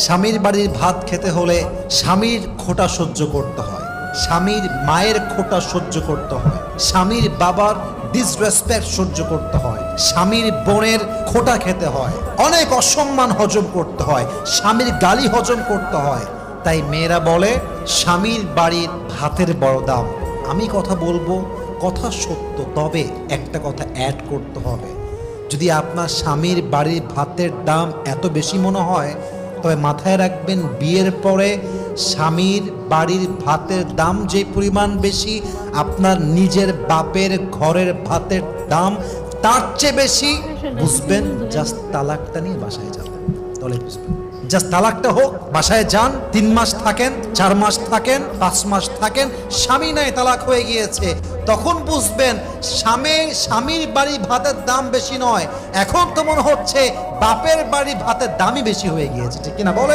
স্বামীর বাড়ির ভাত খেতে হলে স্বামীর খোঁটা সহ্য করতে হয়, স্বামীর মায়ের খোঁটা সহ্য করতে হয়, স্বামীর বাবার ডিসরেসপেক্ট সহ্য করতে হয়, স্বামীর বোনের খোঁটা খেতে হয়, অনেক অসম্মান হজম করতে হয়, স্বামীর গালি হজম করতে হয়। তাই মেয়েরা বলে স্বামীর বাড়ির ভাতের বড় দাম। আমি কথা বলবো, কথা সত্য, তবে একটা কথা অ্যাড করতে হবে। যদি আপনার স্বামীর বাড়ির ভাতের দাম এত বেশি মনে হয়, তবে মাথায় রাখবেন বিয়ের পরে স্বামীর বাড়ির ভাতের দাম যে পরিমাণ বেশি, আপনার নিজের বাপের ঘরের ভাতের দাম তার চেয়ে বেশি। বুঝবেন, জাস্ট তালাকটা নিয়ে বাসায় যাবেন, তাহলে বুঝবেন। জাস্ট তালাকটা হোক, বাসায় যান, 3 মাস থাকেন, 4 মাস থাকেন, 5 মাস থাকেন, স্বামী নাই তালাক হয়ে গিয়েছে, তখন বুঝবেন স্বামীর বাড়ি ভাতের দাম বেশি নয়, এখন তো মনে হচ্ছে বাপের বাড়ি ভাতের দামই বেশি হয়ে গিয়েছে। ঠিক কিনা বলে?